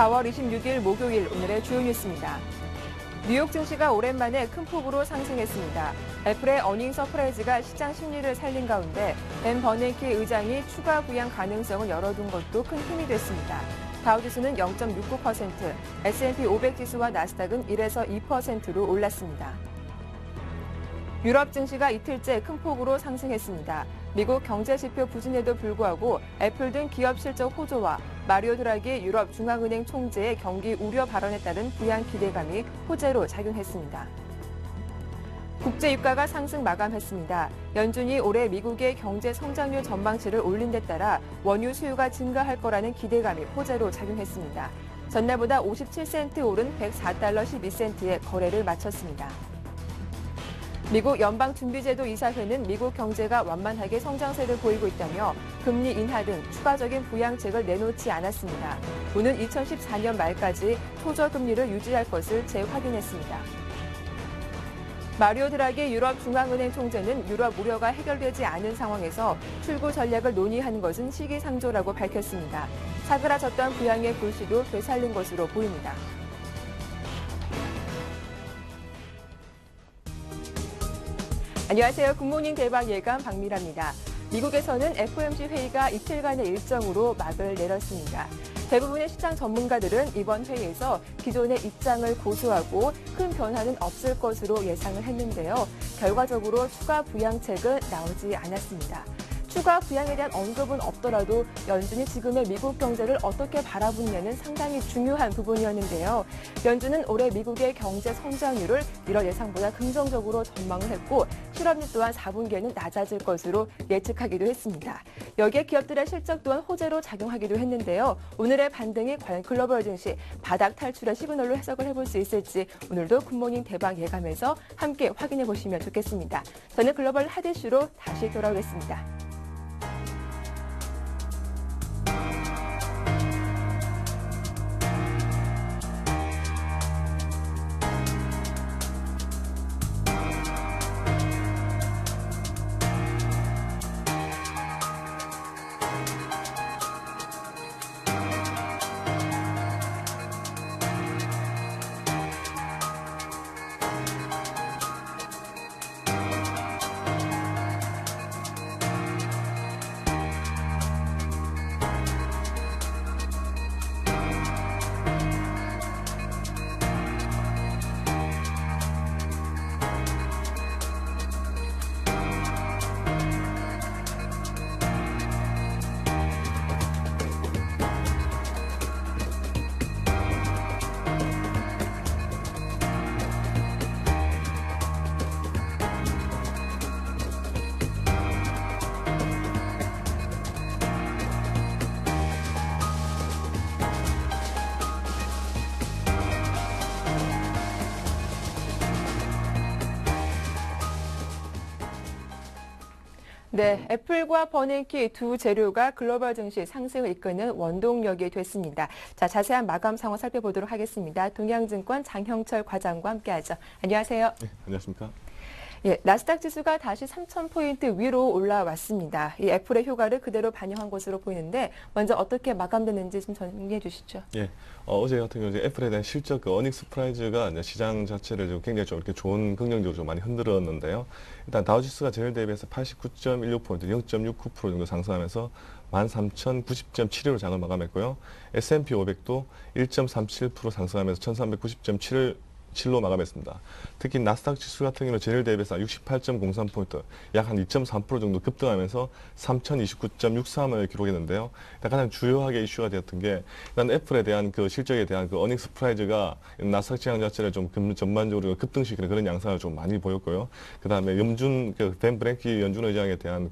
4월 26일 목요일 오늘의 주요 뉴스입니다. 뉴욕 증시가 오랜만에 큰 폭으로 상승했습니다. 애플의 어닝 서프라이즈가 시장 심리를 살린 가운데 벤 버냉키 의장이 추가 부양 가능성을 열어둔 것도 큰 힘이 됐습니다. 다우지수는 0.69%, S&P 500 지수와 나스닥은 1에서 2%로 올랐습니다. 유럽 증시가 이틀째 큰 폭으로 상승했습니다. 미국 경제 지표 부진에도 불구하고 애플 등 기업 실적 호조와 마리오 드라기 유럽 중앙은행 총재의 경기 우려 발언에 따른 부양 기대감이 호재로 작용했습니다. 국제 유가가 상승 마감했습니다. 연준이 올해 미국의 경제 성장률 전망치를 올린 데 따라 원유 수요가 증가할 거라는 기대감이 호재로 작용했습니다. 전날보다 57센트 오른 104달러 12센트에 거래를 마쳤습니다. 미국 연방준비제도 이사회는 미국 경제가 완만하게 성장세를 보이고 있다며 금리 인하 등 추가적인 부양책을 내놓지 않았습니다. 오는 2014년 말까지 초저금리를 유지할 것을 재확인했습니다. 마리오 드라기 유럽 중앙은행 총재는 유럽 우려가 해결되지 않은 상황에서 출구 전략을 논의하는 것은 시기상조라고 밝혔습니다. 사그라졌던 부양의 불씨도 되살린 것으로 보입니다. 안녕하세요. 굿모닝 대박 예감 박미라입니다. 미국에서는 FOMC 회의가 이틀간의 일정으로 막을 내렸습니다. 대부분의 시장 전문가들은 이번 회의에서 기존의 입장을 고수하고 큰 변화는 없을 것으로 예상을 했는데요. 결과적으로 추가 부양책은 나오지 않았습니다. 추가 부양에 대한 언급은 없더라도 연준이 지금의 미국 경제를 어떻게 바라보느냐는 상당히 중요한 부분이었는데요. 연준은 올해 미국의 경제 성장률을 1월 예상보다 긍정적으로 전망을 했고 실업률 또한 4분기에는 낮아질 것으로 예측하기도 했습니다. 여기에 기업들의 실적 또한 호재로 작용하기도 했는데요. 오늘의 반등이 과연 글로벌 증시 바닥 탈출의 시그널로 해석을 해볼 수 있을지 오늘도 굿모닝 대박 예감에서 함께 확인해 보시면 좋겠습니다. 저는 글로벌 핫 이슈로 다시 돌아오겠습니다. 네, 애플과 버냉키 두 재료가 글로벌 증시 상승을 이끄는 원동력이 됐습니다. 자, 자세한 마감 상황 살펴보도록 하겠습니다. 동양증권 장형철 과장과 함께하죠. 안녕하세요. 네, 안녕하십니까? 예, 나스닥 지수가 다시 3,000포인트 위로 올라왔습니다. 이 애플의 효과를 그대로 반영한 것으로 보이는데 먼저 어떻게 마감됐는지 좀 정리해 주시죠. 예, 어제 같은 경우 애플에 대한 실적 어닝 서프라이즈가 시장 자체를 굉장히 좀 이렇게 좋은 긍정적으로 좀 많이 흔들었는데요. 일단 다우지수가 전일 대비해서 89.16포인트, 0.69% 정도 상승하면서 13,090.71로 장을 마감했고요. S&P 500도 1.37% 상승하면서 1,390.7로 마감했습니다. 특히 나스닥 지수 같은 경우는 전일 대비해서 68.03포인트, 약 한 2.3% 정도 급등하면서 3,029.63을 기록했는데요. 가장 주요하게 이슈가 되었던 게 일단 애플에 대한 그 실적에 대한 그 어닝 서프라이즈가 나스닥 지형 자체를 좀 전반적으로 급등시키는 그런 양상을 좀 많이 보였고요. 그다음에 벤 버냉키 연준 의장에 대한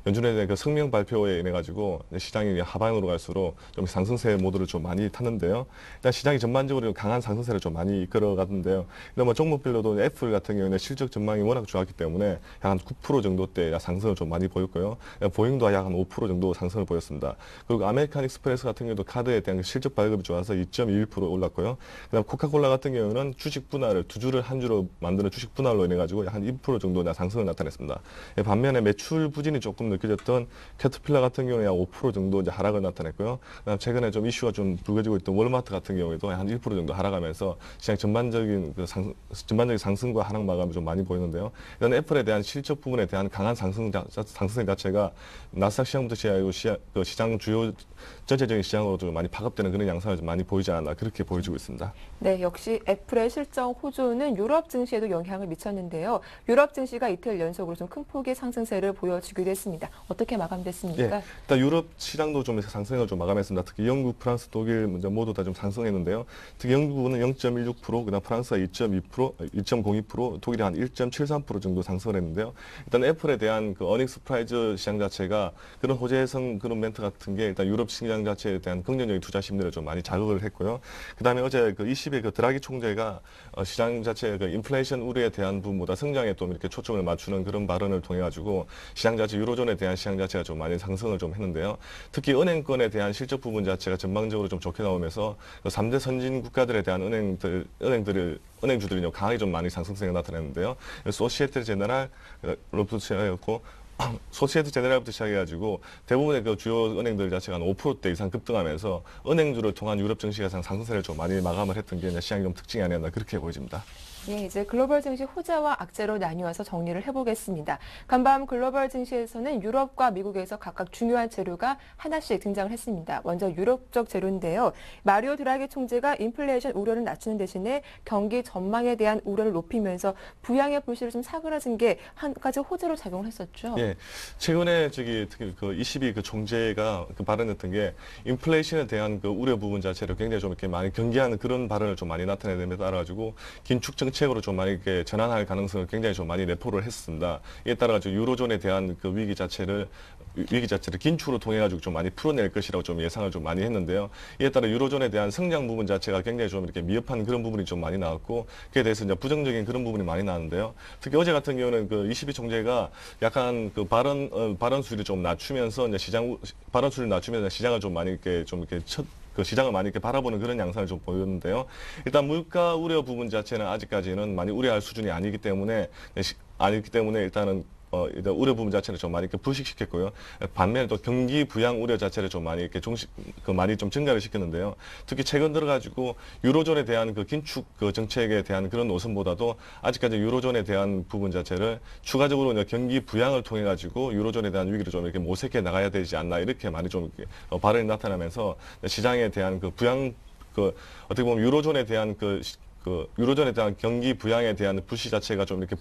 연준에 대한 그 성명 발표에 인해 가지고 시장이 하방으로 갈수록 좀 상승세 모드를 좀 많이 탔는데요. 일단 시장이 전반적으로 강한 상승세를 좀 많이 이끌어갔는데요. 일단 종목별로도 애플 같은 경우는 실적 전망이 워낙 좋았기 때문에 약 한 9% 정도대 상승을 좀 많이 보였고요. 보잉도 약 한 5% 정도 상승을 보였습니다. 그리고 아메리칸 익스프레스 같은 경우도 카드에 대한 실적 발급이 좋아서 2.21% 올랐고요. 그다음 코카콜라 같은 경우는 주식 분할을 두 주를 한 주로 만드는 주식 분할로 인해 가지고 약 한 1% 정도 상승을 나타냈습니다. 반면에 매출 부진이 조금 느껴졌던 캐터필러 같은 경우에 한 5% 정도 이제 하락을 나타냈고요. 그다음 최근에 좀 이슈가 좀 불거지고 있던 월마트 같은 경우에도 한 1% 정도 하락하면서 시장 전반적인 전반적인 상승과 하락 마감이 좀 많이 보이는데요. 일단 애플에 대한 실적 부분에 대한 강한 상승 자체가 나스닥 시장부터 시작하고 시장 주요 전체적인 시장으로 좀 많이 파급되는 그런 양상을 좀 많이 보이지 않나 그렇게 보여지고 있습니다. 네, 역시 애플의 실적 호조는 유럽 증시에도 영향을 미쳤는데요. 유럽 증시가 이틀 연속으로 좀 큰 폭의 상승세를 보여주기도 했습니다. 어떻게 마감됐습니까? 예, 일단 유럽 시장도 좀 상승을 좀 마감했습니다. 특히 영국, 프랑스, 독일 모두 다 좀 상승했는데요. 특히 영국은 0.16%, 그다음 프랑스가 2.2%, 2.02%, 독일이 한 1.73% 정도 상승을 했는데요. 일단 애플에 대한 그 어닝 서프라이즈 시장 자체가 그런 호재성 그런 멘트 같은 게 일단 유럽 시장 자체에 대한 긍정적인 투자 심리를 좀 많이 자극을 했고요. 그다음에 어제 그 20일 그 드라기 총재가 시장 자체의 그 인플레이션 우려에 대한 부분보다 성장에 또 이렇게 초점을 맞추는 그런 발언을 통해 가지고 시장 자체 유로존에 대한 시장 자체가 좀 많이 상승을 좀 했는데요. 특히 은행권에 대한 실적 부분 자체가 전망적으로 좀 좋게 나오면서 그 3대 선진 국가들에 대한 은행주들이 강하게 좀 많이 상승세가 나타냈는데요. 소시에테 제너럴, 로프트시아였고 소시에테 제네랄부터 시작해가지고 대부분의 그 주요 은행들 자체가 한 5%대 이상 급등하면서 은행주를 통한 유럽 증시가 상승세를 좀 많이 마감을 했던 게 시장의 좀 특징이 아니었나 그렇게 보여집니다. 네, 이제 글로벌 증시 호재와 악재로 나뉘어서 정리를 해보겠습니다. 간밤 글로벌 증시에서는 유럽과 미국에서 각각 중요한 재료가 하나씩 등장을 했습니다. 먼저 유럽적 재료인데요. 마리오 드라기 총재가 인플레이션 우려를 낮추는 대신에 경기 전망에 대한 우려를 높이면서 부양의 불씨를 좀 사그라진 게 한 가지 호재로 작용을 했었죠. 예, 최근에 특히 그 22 그 총재가 그 발언했던 게 인플레이션에 대한 그 우려 부분 자체를 굉장히 좀 이렇게 많이 경계하는 그런 발언을 좀 많이 나타내는 데 따라 가지고 긴축 정책으로 좀 많이 이렇게 전환할 가능성을 굉장히 좀 많이 내포를 했습니다. 이에 따라 가지고 유로존에 대한 그 위기 자체를 긴축으로 통해 가지고 좀 많이 풀어낼 것이라고 좀 예상을 좀 많이 했는데요. 이에 따라 유로존에 대한 성장 부분 자체가 굉장히 좀 이렇게 미흡한 그런 부분이 좀 많이 나왔고 그에 대해서 이제 부정적인 그런 부분이 많이 나왔는데요. 특히 어제 같은 경우는 그 22 총재가 약간 그 발언 수위를 좀 낮추면서 이제 발언 수위를 낮추면서 시장을 좀 많이 이렇게 그 시장을 많이 이렇게 바라보는 그런 양상을 좀 보였는데요. 일단 물가 우려 부분 자체는 아직까지는 많이 우려할 수준이 아니기 때문에 일단은 일단 우려 부분 자체를 좀 많이 이렇게 부식시켰고요. 반면에 또 경기 부양 우려 자체를 좀 많이 이렇게 많이 좀 증가를 시켰는데요. 특히 최근 들어가지고 유로존에 대한 그 긴축 그 정책에 대한 그런 노선보다도 아직까지 유로존에 대한 부분 자체를 추가적으로 이제 경기 부양을 통해 가지고 유로존에 대한 위기를 좀 이렇게 모색해 나가야 되지 않나 이렇게 많이 좀 이렇게 발언이 나타나면서 시장에 대한 그 부양 어떻게 보면 유로존에 대한 유로존에 대한 경기 부양에 대한 불씨 자체가 좀 이렇게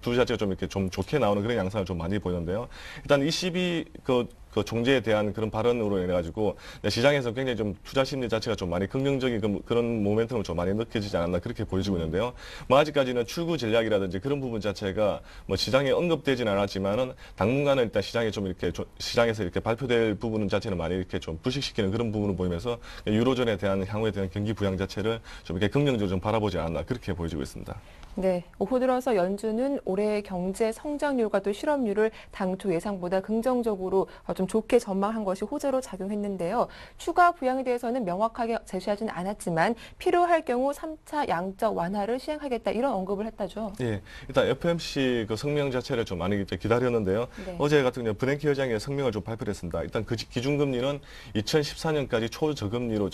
자체가 좀 이렇게 좀 좋게 나오는 그런 양상을 좀 많이 보이는데요. 일단 22 그 총재에 대한 그런 발언으로 인해 가지고 시장에서 굉장히 좀 투자 심리 자체가 좀 많이 긍정적인 그런 모멘텀을 좀 많이 느껴지지 않았나 그렇게 보여지고 있는데요. 뭐 아직까지는 출구 전략이라든지 그런 부분 자체가 뭐 시장에 언급되지는 않았지만은 당분간은 일단 시장에서 이렇게 발표될 부분 자체는 많이 이렇게 좀 불식시키는 그런 부분을 보이면서 유로존에 대한 향후에 대한 경기 부양 자체를 좀 이렇게 긍정적으로 좀 바라보지 않았나 그렇게 보여지고 있습니다. 네, 오후 들어서 연준은 올해 경제 성장률과 또 실업률을 당초 예상보다 긍정적으로 좀 좋게 전망한 것이 호재로 작용했는데요. 추가 부양에 대해서는 명확하게 제시하지는 않았지만 필요할 경우 3차 양적 완화를 시행하겠다 이런 언급을 했다죠. 예, 일단 FOMC 그 성명 자체를 좀 많이 기다렸는데요. 네. 어제 같은 경우 브랭키 의장의 성명을 좀 발표했습니다. 일단 그 기준금리는 2014년까지 저금리로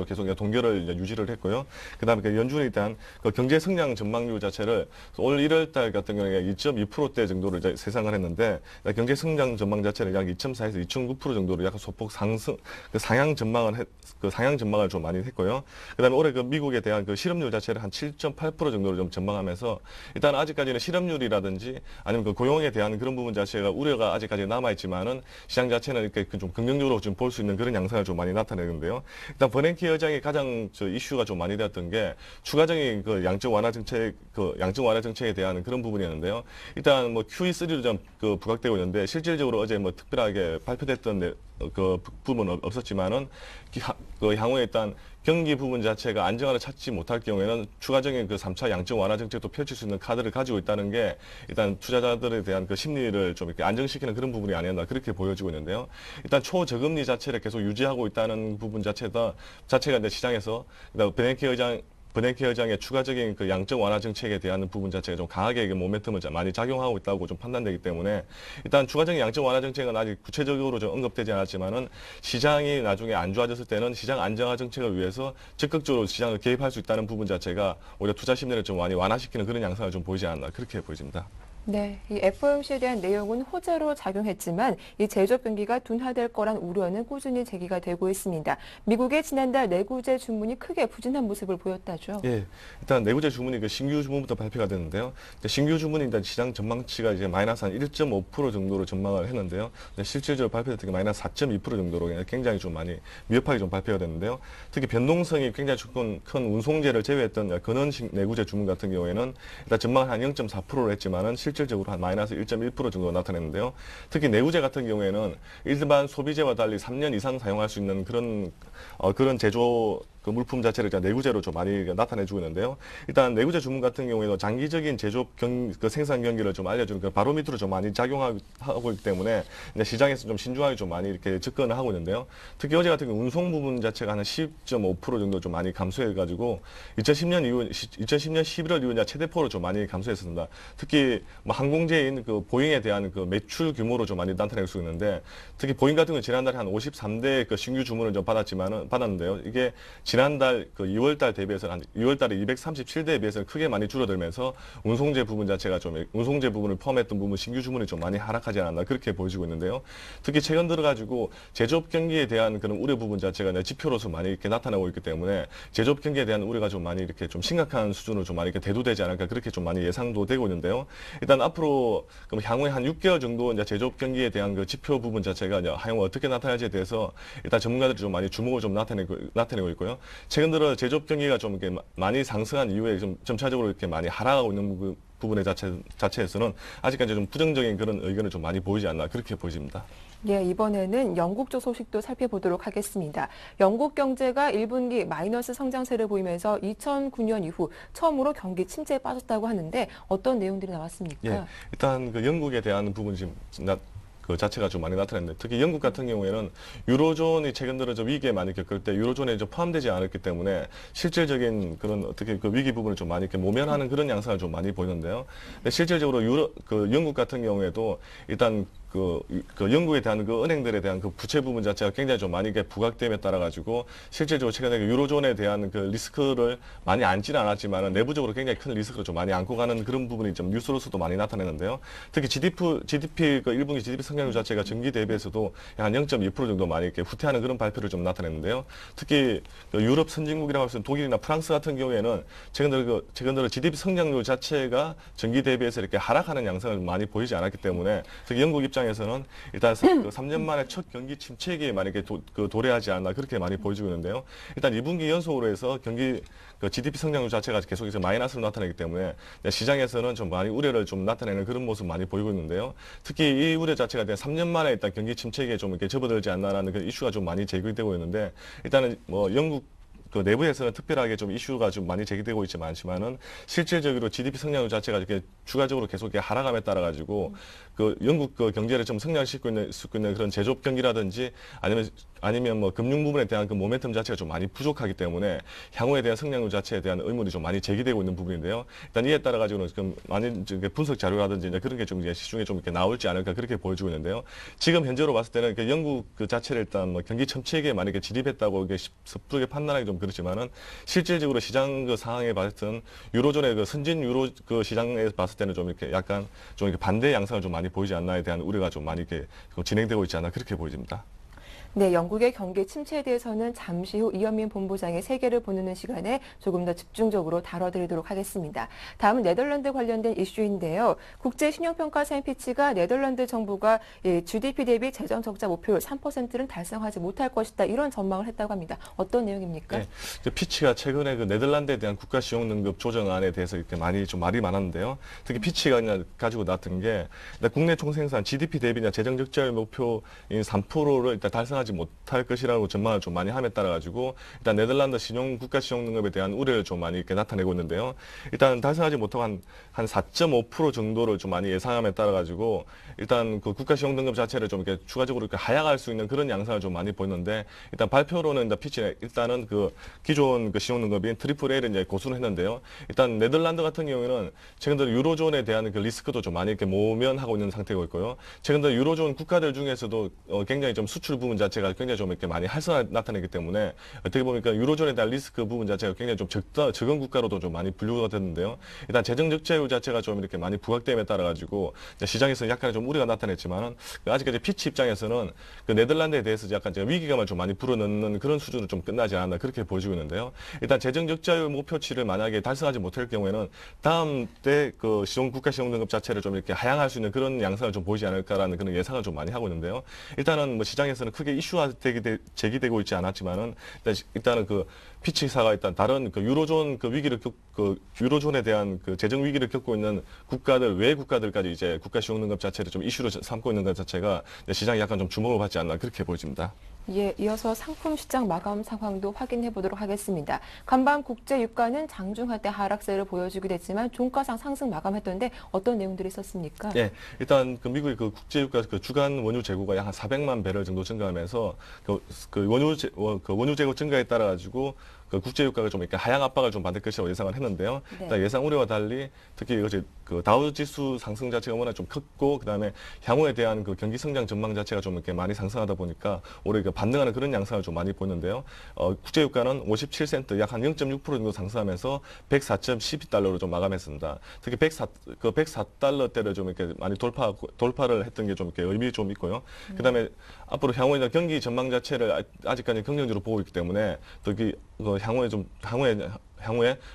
계속 동결을 유지를 했고요. 그다음에 그 연준에 대한 그 경제 성장 전망률 자체를 올 1월 달 같은 경우에 2.2%대 정도를 이제 세상을 했는데 경제 성장 전망 자체를 약 2.4에서 2.9% 정도로 약간 소폭 상승 상향 전망을 좀 많이 했고요. 그다음에 올해 그 미국에 대한 그 실업률 자체를 한 7.8% 정도로 좀 전망하면서 일단 아직까지는 실업률이라든지 아니면 그 고용에 대한 그런 부분 자체가 우려가 아직까지 남아 있지만은 시장 자체는 이렇게 좀 긍정적으로 좀 볼 수 있는 그런 양상을 좀 많이 나타내는데요. 일단 버냉키 의장의 가장 이슈가 좀 많이 되었던 게 추가적인 그 양적 완화 정책에 대한 그런 부분이었는데요. 일단 뭐 QE3로 좀 부각되고 있는데 실질적으로 어제 뭐 특별하게 발표됐던 그 부분은 없었지만은 향후에 일단 경기 부분 자체가 안정화를 찾지 못할 경우에는 추가적인 그 3차 양적 완화 정책도 펼칠 수 있는 카드를 가지고 있다는 게 일단 투자자들에 대한 그 심리를 좀 이렇게 안정시키는 그런 부분이 아니었나 그렇게 보여지고 있는데요. 일단 초저금리 자체를 계속 유지하고 있다는 부분 자체가 이제 시장에서 베냉키 의장 버냉키 의장의 추가적인 그 양적 완화 정책에 대한 부분 자체가 좀 강하게 그 모멘텀을 많이 작용하고 있다고 좀 판단되기 때문에 일단 추가적인 양적 완화 정책은 아직 구체적으로 좀 언급되지 않았지만은 시장이 나중에 안 좋아졌을 때는 시장 안정화 정책을 위해서 적극적으로 시장을 개입할 수 있다는 부분 자체가 오히려 투자 심리를 좀 많이 완화시키는 그런 양상을 좀 보이지 않나 그렇게 보여집니다. 네, 이 FOMC에 대한 내용은 호재로 작용했지만 이 제조업 경기가 둔화될 거란 우려는 꾸준히 제기가 되고 있습니다. 미국의 지난달 내구재 주문이 크게 부진한 모습을 보였다죠. 예, 일단 내구재 주문이 그 신규 주문부터 발표가 됐는데요. 신규 주문이 일단 시장 전망치가 이제 마이너스 한 1.5% 정도로 전망을 했는데요. 실질적으로 발표됐던 게 마이너스 4.2% 정도로 굉장히 좀 많이 미흡하게 좀 발표가 됐는데요. 특히 변동성이 굉장히 큰 운송재를 제외했던 근원식 내구재 주문 같은 경우에는 일단 전망을 한 0.4%로 했지만은 실질적으로 한 마이너스 1.1% 정도 나타냈는데요. 특히 내구재 같은 경우에는 일반 소비재와 달리 3년 이상 사용할 수 있는 그런 제조 그 물품 자체를 내구재로 좀 많이 나타내주고 있는데요. 일단 내구재 주문 같은 경우에도 장기적인 제조업 그 생산 경기를 좀 알려주는 그 바로미터로 좀 많이 작용하고 있기 때문에 시장에서 좀 신중하게 좀 많이 이렇게 접근을 하고 있는데요. 특히 어제 같은 경우 운송 부분 자체가 한 10.5% 정도 좀 많이 감소해가지고 2010년 11월 이후 최대폭으로 좀 많이 감소했습니다. 특히 뭐 항공제인 그 보잉에 대한 그 매출 규모로 좀 많이 나타낼 수 있는데 특히 보잉 같은 경우 지난달에 한 53대 그 신규 주문을 좀 받았는데요. 이게 지난달 그 2월달 대비해서는 한 2월달에 237대에 비해서는 크게 많이 줄어들면서 운송재 부분 자체가 좀 운송재 부분을 포함했던 부분 신규 주문이 좀 많이 하락하지 않았나 그렇게 보여지고 있는데요. 특히 최근 들어가지고 제조업 경기에 대한 그런 우려 부분 자체가 지표로서 많이 이렇게 나타나고 있기 때문에 제조업 경기에 대한 우려가 좀 많이 이렇게 좀 심각한 수준으로 좀 많이 이렇게 대두되지 않을까 그렇게 좀 많이 예상도 되고 있는데요. 일단 앞으로 그럼 향후에 한 6개월 정도 이제 제조업 경기에 대한 그 지표 부분 자체가 이제 향후 어떻게 나타날지에 대해서 일단 전문가들이 좀 많이 주목을 좀 나타내고 있고요. 최근 들어 제조업 경기가 좀 이렇게 많이 상승한 이후에 좀 점차적으로 이렇게 많이 하락하고 있는 부분의 자체에서는 아직까지 좀 부정적인 그런 의견을 좀 많이 보이지 않나 그렇게 보여집니다. 예, 이번에는 영국 쪽 소식도 살펴보도록 하겠습니다. 영국 경제가 1분기 마이너스 성장세를 보이면서 2009년 이후 처음으로 경기 침체에 빠졌다고 하는데 어떤 내용들이 나왔습니까? 예, 일단 그 영국에 대한 부분 지금 그 자체가 좀 많이 나타났는데 특히 영국 같은 경우에는 유로존이 최근 들어 좀 위기에 많이 겪을 때 유로존에 좀 포함되지 않았기 때문에 실질적인 그런 어떻게 그 위기 부분을 좀 많이 이렇게 모면하는 그런 양상을 좀 많이 보이는데요. 근데 실질적으로 그 영국 같은 경우에도 일단 그 영국에 대한 그 은행들에 대한 그 부채 부분 자체가 굉장히 좀 많이 부각됨에 따라 가지고 실질적으로 최근에 그 유로존에 대한 그 리스크를 많이 안지는 않았지만 내부적으로 굉장히 큰 리스크를 좀 많이 안고 가는 그런 부분이 좀 뉴스로서도 많이 나타내는데요. 특히 GDP 그 1분기 GDP 성장률 자체가 전기 대비해서도 한 0.2% 정도 많이 이렇게 후퇴하는 그런 발표를 좀 나타냈는데요. 특히 그 유럽 선진국이라고 해서 독일이나 프랑스 같은 경우에는 최근 들어 GDP 성장률 자체가 전기 대비해서 이렇게 하락하는 양상을 많이 보이지 않았기 때문에 특히 영국 입장에서는 일단 3년 만에 첫 경기 침체기에 만약에 도래하지 않나 그렇게 많이 보여지고 있는데요. 일단 2분기 연속으로 해서 그 GDP 성장률 자체가 계속해서 마이너스로 나타나기 때문에 시장에서는 좀 많이 우려를 좀 나타내는 그런 모습 많이 보이고 있는데요. 특히 이 우려 자체가 3년 만에 일단 경기 침체기에 좀 이렇게 접어들지 않나라는 그 이슈가 좀 많이 제기되고 있는데 일단은 뭐 영국 그 내부에서는 특별하게 좀 이슈가 좀 많이 제기되고 있지만은 실질적으로 GDP 성장률 자체가 이렇게 추가적으로 계속 이렇게 하락함에 따라 가지고 그 영국 그 경제를 좀 성장시키고 있는 그런 제조업 경기라든지 아니면 뭐 금융 부분에 대한 그 모멘텀 자체가 좀 많이 부족하기 때문에 향후에 대한 성장률 자체에 대한 의문이 좀 많이 제기되고 있는 부분인데요. 일단 이에 따라 가지고는 지금 많은 분석 자료라든지 이제 그런 게 좀 이제 시중에 좀 이렇게 나올지 않을까 그렇게 보여지고 있는데요. 지금 현재로 봤을 때는 그 영국 그 자체를 일단 뭐 경기 침체기에 만약에 진입했다고 이게 섣부르게 판단하기 좀 그렇지만은 실질적으로 시장 그 상황에 봤을 때는 유로존의 그 선진 유로 그 시장에 봤을 때는 좀 이렇게 약간 좀 이렇게 반대 양상을 좀 많이 보이지 않나에 대한 우려가 좀 많이 이렇게 진행되고 있지 않나 그렇게 보여집니다. 네, 영국의 경기 침체에 대해서는 잠시 후 이현민 본부장의 세계를 보는 시간에 조금 더 집중적으로 다뤄드리도록 하겠습니다. 다음은 네덜란드 관련된 이슈인데요. 국제신용평가사인 피치가 네덜란드 정부가 GDP 대비 재정 적자 목표를 3%는 달성하지 못할 것이다 이런 전망을 했다고 합니다. 어떤 내용입니까? 네, 피치가 최근에 그 네덜란드에 대한 국가시용능력 조정안에 대해서 이렇게 많이 좀 말이 많았는데요. 특히 피치가 가지고 나왔던 게 국내 총생산 GDP 대비 재정 적자율 목표인 3%를 일단 달성하지 달성하지 못할 것이라고 전망을 좀 많이 함에 따라 가지고 일단 네덜란드 국가 신용 등급에 대한 우려를 좀 많이 이렇게 나타내고 있는데요. 일단 달성하지 못하고 한 4.5% 정도를 좀 많이 예상함에 따라 가지고 일단 그 국가 신용 등급 자체를 좀 이렇게 추가적으로 이렇게 하향할 수 있는 그런 양상을 좀 많이 보였는데 일단 발표로는 피치 일단은 그 기존 그 신용 등급인 트리플 A를 이제 고수를 했는데요. 일단 네덜란드 같은 경우에는 최근 들어 유로존에 대한 그 리스크도 좀 많이 이렇게 모면하고 있는 상태고 있고요. 최근 들어 유로존 국가들 중에서도 굉장히 좀 수출 부분 자체가 굉장히 좀 이렇게 많이 활성화 나타내기 때문에 어떻게 보니까 유로존에 대한 리스크 부분 자체가 굉장히 좀 적은 국가로도 좀 많이 분류가 됐는데요. 일단 재정 적자율 자체가 좀 이렇게 많이 부각됨에 따라 가지고 시장에서 약간의 좀 우려가 나타냈지만은 아직까지 피치 입장에서는 그 네덜란드에 대해서 약간 위기감을 좀 많이 불어넣는 그런 수준으로 좀 끝나지 않았나 그렇게 보여지고 있는데요. 일단 재정 적자율 목표치를 만약에 달성하지 못할 경우에는 다음 때 그 국가 신용 등급 자체를 좀 이렇게 하향할 수 있는 그런 양상을 좀 보이지 않을까라는 그런 예상을 좀 많이 하고 있는데요. 일단은 뭐 시장에서는 크게 이슈화 제기되고 있지 않았지만은 일단은 그 피치사가 일단 다른 그 유로존 그 위기를 유로존에 대한 그 재정 위기를 겪고 있는 국가들 외 국가들까지 이제 국가 신용 등급 자체를 좀 이슈로 삼고 있는 것 자체가 시장이 약간 좀 주목을 받지 않나 그렇게 보여집니다. 예, 이어서 상품 시장 마감 상황도 확인해 보도록 하겠습니다. 간밤 국제 유가는 장중할 때 하락세를 보여주기도 했지만 종가상 상승 마감했던데 어떤 내용들이 있었습니까? 예, 일단 그 미국의 그 국제 유가 그 주간 원유 재고가 약 한 400만 배럴 정도 증가하면서 그 원유 재고 증가에 따라 가지고 그 국제 유가가 좀 이렇게 하향 압박을 좀 받을 것이라고 예상을 했는데요. 네. 일단 예상 우려와 달리 특히 이것이 그 다우 지수 상승 자체가 워낙 좀 컸고 그다음에 향후에 대한 그 경기 성장 전망 자체가 좀 이렇게 많이 상승하다 보니까 올해 그 반등하는 그런 양상을 좀 많이 보였는데요. 국제 유가는 57센트 약 한 0.6% 정도 상승하면서 104.12달러로 좀 마감했습니다. 특히 104달러대를 좀 이렇게 많이 돌파를 했던 게 좀 이렇게 의미 좀 있고요. 그다음에 앞으로 향후에 경기 전망 자체를 아직까지 긍정적으로 보고 있기 때문에 또 향후에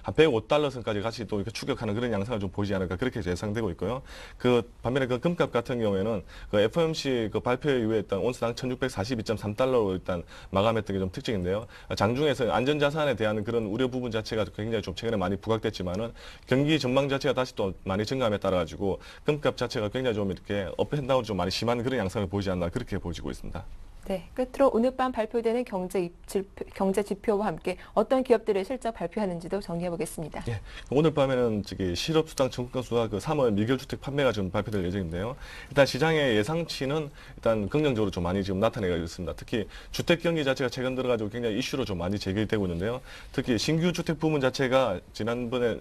한 105달러 선까지 같이 또 이렇게 추격하는 그런 양상을 좀 보이지 않을까 그렇게 예상되고 있고요. 그 반면에 그 금값 같은 경우에는 그 FOMC 그 발표 이후에 일단 온스당 1,642.3달러로 일단 마감했던 게 좀 특징인데요. 장중에서 안전자산에 대한 그런 우려 부분 자체가 굉장히 좀 최근에 많이 부각됐지만은 경기 전망 자체가 다시 또 많이 증가함에 따라 가지고 금값 자체가 굉장히 좀 이렇게 업앤다운 좀 많이 심한 그런 양상을 보이지 않나 그렇게 보여지고 있습니다. 네, 끝으로 오늘 밤 발표되는 경제 지표와 함께 어떤 기업들의 실적 발표하는지도 정리해 보겠습니다. 예, 오늘 밤에는 실업수당 청구 건수와 그 3월 미결주택 판매가 좀 발표될 예정인데요. 일단 시장의 예상치는 일단 긍정적으로 좀 많이 지금 나타내고 있습니다. 특히 주택 경기 자체가 최근 들어가지고 굉장히 이슈로 좀 많이 제기되고 있는데요. 특히 신규 주택 부문 자체가 지난번에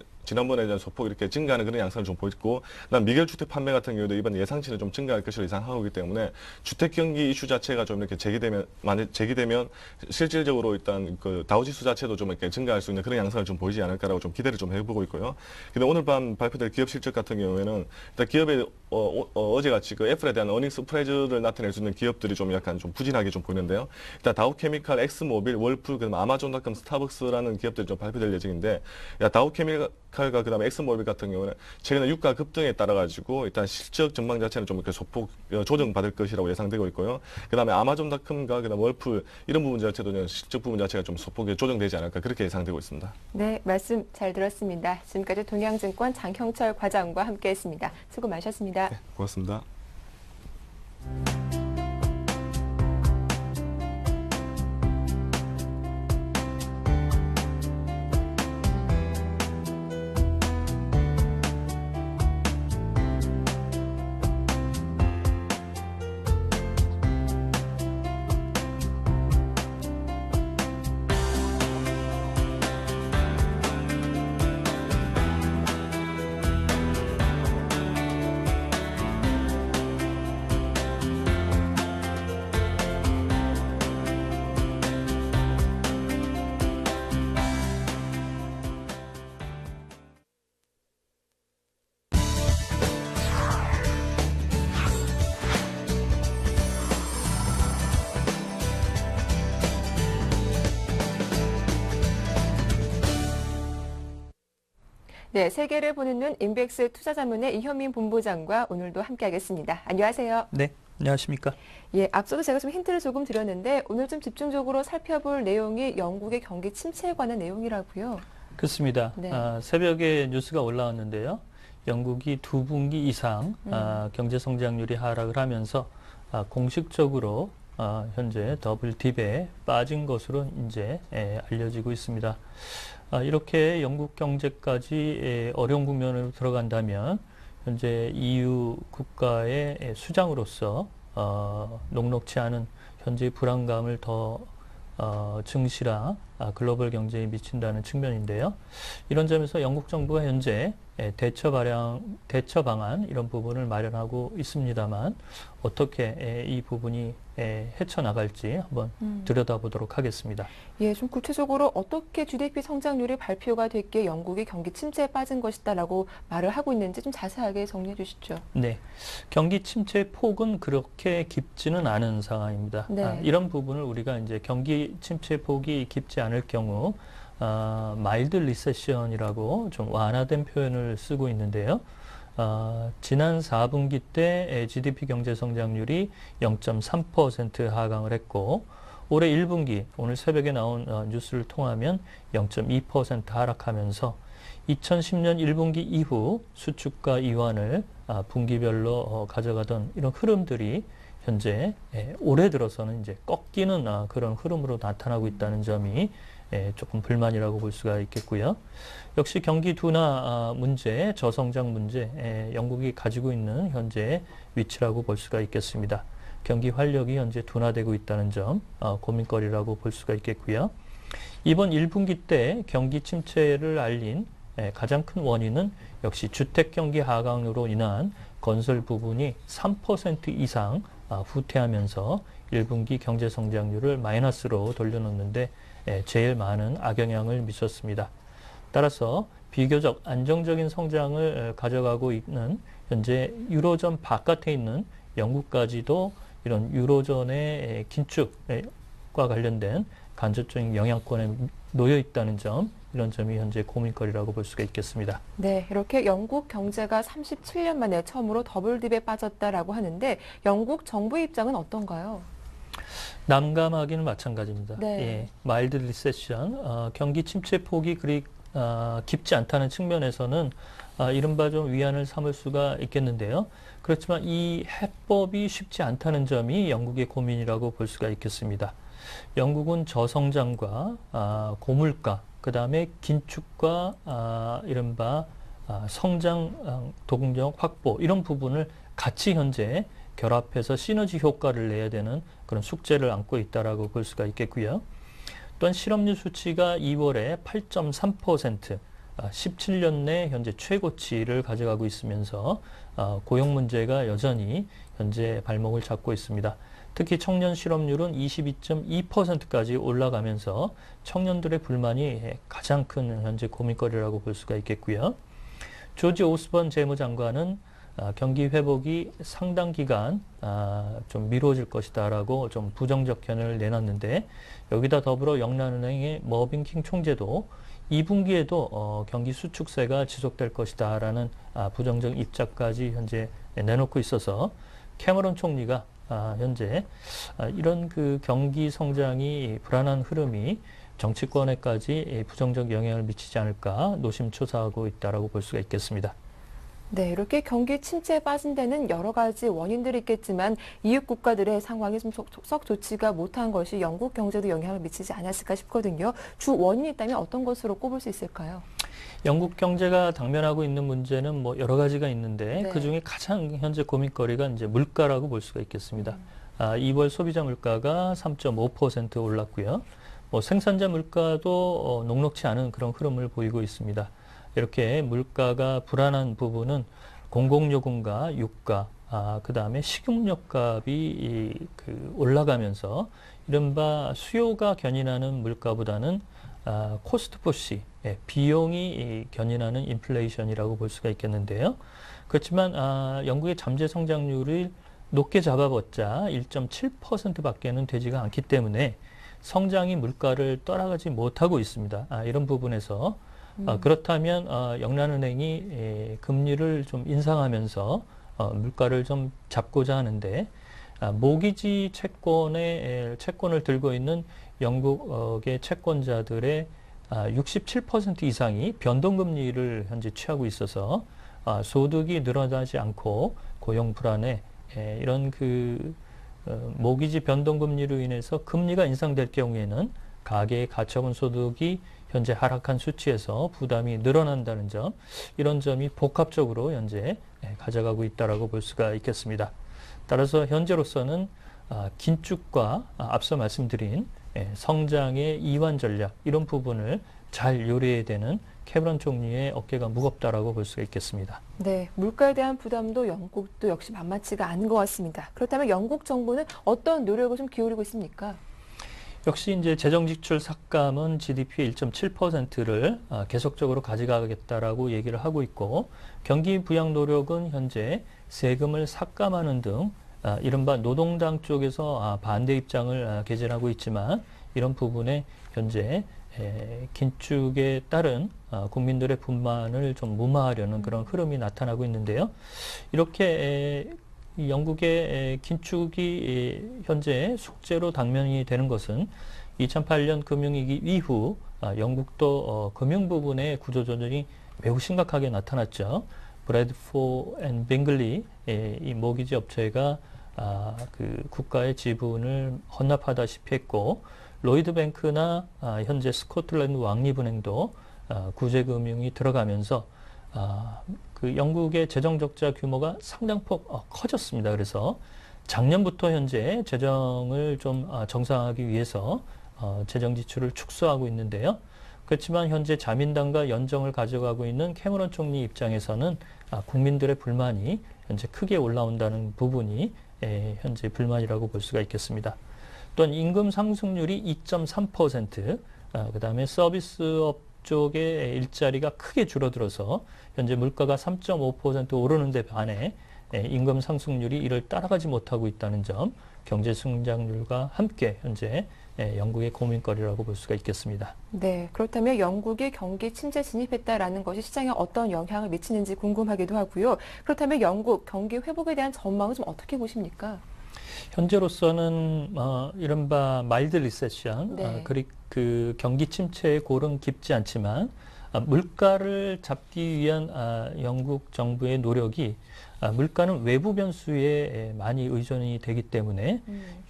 소폭 이렇게 증가하는 그런 양상을 좀 보였고, 그다음 미결주택 판매 같은 경우도 이번 예상치는 좀 증가할 것으로 예상하고 있기 때문에 주택 경기 이슈 자체가 좀 이렇게 제기되면 실질적으로 일단 그 다우지수 자체도 좀 이렇게 증가할 수 있는 그런 양상을 좀 보이지 않을까라고 좀 기대를 좀 해보고 있고요. 근데 오늘 밤 발표될 기업 실적 같은 경우에는 일단 기업의 어제같이 그 애플에 대한 어닝 서프라이즈를 나타낼 수 있는 기업들이 좀 약간 좀 부진하게 좀 보이는데요. 일단 다우케미칼, 엑스모빌, 월풀, 그다음 아마존닷컴, 스타벅스라는 기업들이 좀 발표될 예정인데, 다우케미칼과 그다음에 엑스모빌 같은 경우는 최근에 유가 급등에 따라 가지고 일단 실적 전망 자체는 좀 이렇게 소폭 조정받을 것이라고 예상되고 있고요. 그다음에 아마존닷컴과 그다음 월풀 이런 부분 자체도 실적 부분 자체가 좀 소폭 조정되지 않을까 그렇게 예상되고 있습니다. 네, 말씀 잘 들었습니다. 지금까지 동양증권 장형철 과장과 함께했습니다. 수고 많으셨습니다. 네, 고맙습니다. 네, 세계를 보는 눈 인백스 투자자문의 이현민 본부장과 오늘도 함께하겠습니다. 안녕하세요. 네, 안녕하십니까? 예, 앞서도 제가 좀 힌트를 조금 드렸는데 오늘 좀 집중적으로 살펴볼 내용이 영국의 경기 침체에 관한 내용이라고요. 그렇습니다. 네. 새벽에 뉴스가 올라왔는데요. 영국이 2분기 이상 경제 성장률이 하락을 하면서 공식적으로 현재 더블 딥에 빠진 것으로 이제 알려지고 있습니다. 이렇게 영국 경제까지 어려운 국면으로 들어간다면 현재 EU 국가의 수장으로서 녹록치 않은 현재 불안감을 더 증시라 글로벌 경제에 미친다는 측면인데요. 이런 점에서 영국 정부가 현재 대처 방안 이런 부분을 마련하고 있습니다만 어떻게 이 부분이 헤쳐나갈지 한번 들여다보도록 하겠습니다. 예, 좀 구체적으로 어떻게 GDP 성장률이 발표가 됐기에 영국이 경기 침체에 빠진 것이다라고 말을 하고 있는지 좀 자세하게 정리해 주시죠. 네, 경기 침체 폭은 그렇게 깊지는 않은 상황입니다. 네. 이런 부분을 우리가 이제 경기 침체 폭이 깊지 않을 경우 마일드 리세션이라고 좀 완화된 표현을 쓰고 있는데요. 지난 4분기 때 GDP 경제 성장률이 0.3% 하강을 했고 올해 1분기 오늘 새벽에 나온 뉴스를 통하면 0.2% 하락하면서 2010년 1분기 이후 수축과 이완을 분기별로 가져가던 이런 흐름들이 현재 올해 들어서는 이제 꺾이는 그런 흐름으로 나타나고 있다는 점이 조금 불만이라고 볼 수가 있겠고요. 역시 경기 둔화 문제, 저성장 문제, 영국이 가지고 있는 현재 위치라고 볼 수가 있겠습니다. 경기 활력이 현재 둔화되고 있다는 점 고민거리라고 볼 수가 있겠고요. 이번 1분기 때 경기 침체를 알린 가장 큰 원인은 역시 주택 경기 하강으로 인한 건설 부분이 3% 이상 후퇴하면서 1분기 경제 성장률을 마이너스로 돌려놓는데 제일 많은 악영향을 미쳤습니다. 따라서 비교적 안정적인 성장을 가져가고 있는 현재 유로존 바깥에 있는 영국까지도 이런 유로존의 긴축과 관련된 간접적인 영향권에 놓여 있다는 점, 이런 점이 현재 고민거리라고 볼 수가 있겠습니다. 네, 이렇게 영국 경제가 37년 만에 처음으로 더블딥에 빠졌다라고 하는데 영국 정부의 입장은 어떤가요? 난감하기는 마찬가지입니다. 네. 예, 마일드 리세션, 경기 침체 폭이 그리 깊지 않다는 측면에서는 이른바 좀 위안을 삼을 수가 있겠는데요. 그렇지만 이 해법이 쉽지 않다는 점이 영국의 고민이라고 볼 수가 있겠습니다. 영국은 저성장과 고물가, 그 다음에 긴축과 이른바 성장 동력 확보 이런 부분을 같이 현재 결합해서 시너지 효과를 내야 되는 그런 숙제를 안고 있다라고 볼 수가 있겠고요. 또한 실업률 수치가 2월에 8.3%, 17년 내 현재 최고치를 가져가고 있으면서 고용 문제가 여전히 현재 발목을 잡고 있습니다. 특히 청년 실업률은 22.2%까지 올라가면서 청년들의 불만이 가장 큰 현재 고민거리라고 볼 수가 있겠고요. 조지 오스번 재무장관은 경기 회복이 상당 기간 좀 미뤄질 것이다라고 좀 부정적 견해를 내놨는데 여기다 더불어 영란은행의 머빈 킹 총재도 2분기에도 경기 수축세가 지속될 것이다라는 부정적 입장까지 현재 내놓고 있어서 캐머런 총리가 현재 이런 그 경기 성장이 불안한 흐름이 정치권에까지 부정적 영향을 미치지 않을까 노심초사하고 있다라고 볼 수가 있겠습니다. 네, 이렇게 경기 침체에 빠진 데는 여러 가지 원인들이 있겠지만 이웃 국가들의 상황이 좀 썩 좋지가 못한 것이 영국 경제도 영향을 미치지 않았을까 싶거든요. 주 원인이 있다면 어떤 것으로 꼽을 수 있을까요? 영국 경제가 당면하고 있는 문제는 뭐 여러 가지가 있는데 네. 그중에 가장 현재 고민거리가 이제 물가라고 볼 수가 있겠습니다. 2월 소비자 물가가 3.5% 올랐고요. 뭐 생산자 물가도 녹록치 않은 그런 흐름을 보이고 있습니다. 이렇게 물가가 불안한 부분은 공공요금과 유가, 그 다음에 식용유값이 올라가면서 이른바 수요가 견인하는 물가보다는 코스트 푸시, 비용이 견인하는 인플레이션이라고 볼 수가 있겠는데요. 그렇지만 영국의 잠재 성장률을 높게 잡아봤자 1.7%밖에는 되지가 않기 때문에 성장이 물가를 따라가지 못하고 있습니다. 이런 부분에서 그렇다면 영란은행이 금리를 좀 인상하면서 물가를 좀 잡고자 하는데 모기지 채권을 들고 있는 영국의 채권자들의 67% 이상이 변동금리를 현재 취하고 있어서 소득이 늘어나지 않고 고용 불안에 이런 모기지 변동금리로 인해서 금리가 인상될 경우에는 가계의 가처분 소득이 현재 하락한 수치에서 부담이 늘어난다는 점, 이런 점이 복합적으로 현재 가져가고 있다라고 볼 수가 있겠습니다. 따라서 현재로서는 긴축과 앞서 말씀드린 성장의 이완 전략, 이런 부분을 잘 요리해야 되는 캐머런 총리의 어깨가 무겁다라고 볼 수가 있겠습니다. 네, 물가에 대한 부담도 영국도 역시 만만치가 않은 것 같습니다. 그렇다면 영국 정부는 어떤 노력을 좀 기울이고 있습니까? 역시 이제 재정 지출 삭감은 GDP의 1.7%를 계속적으로 가져가겠다라고 얘기를 하고 있고, 경기 부양 노력은 현재 세금을 삭감하는 등 이른바 노동당 쪽에서 반대 입장을 개진하고 있지만, 이런 부분에 현재 긴축에 따른 국민들의 불만을 좀 무마하려는 그런 흐름이 나타나고 있는데요. 이렇게 영국의 긴축이 현재 숙제로 당면이 되는 것은 2008년 금융위기 이후 영국도 금융 부분의 구조조정이 매우 심각하게 나타났죠. 브래드포 앤 빙글리 이 모기지 업체가 그 국가의 지분을 헌납하다시피 했고, 로이드뱅크나 현재 스코틀랜드 왕립은행도 구제금융이 들어가면서 그 영국의 재정 적자 규모가 상당폭 커졌습니다. 그래서 작년부터 현재 재정을 좀 정상화하기 위해서 재정 지출을 축소하고 있는데요. 그렇지만 현재 자민당과 연정을 가져가고 있는 캐머런 총리 입장에서는 국민들의 불만이 현재 크게 올라온다는 부분이 현재 불만이라고 볼 수가 있겠습니다. 또한 임금 상승률이 2.3%, 그다음에 서비스업 쪽의 일자리가 크게 줄어들어서 현재 물가가 3.5% 오르는 데 반해 임금 상승률이 이를 따라가지 못하고 있다는 점, 경제 성장률과 함께 현재 영국의 고민거리라고 볼 수가 있겠습니다. 네, 그렇다면 영국이 경기 침체 진입했다라는 것이 시장에 어떤 영향을 미치는지 궁금하기도 하고요. 그렇다면 영국 경기 회복에 대한 전망은 좀 어떻게 보십니까? 현재로서는 이른바 마일드 리세션, 네. 그 경기 침체의 골은 깊지 않지만 물가를 잡기 위한 영국 정부의 노력이 물가는 외부 변수에 많이 의존이 되기 때문에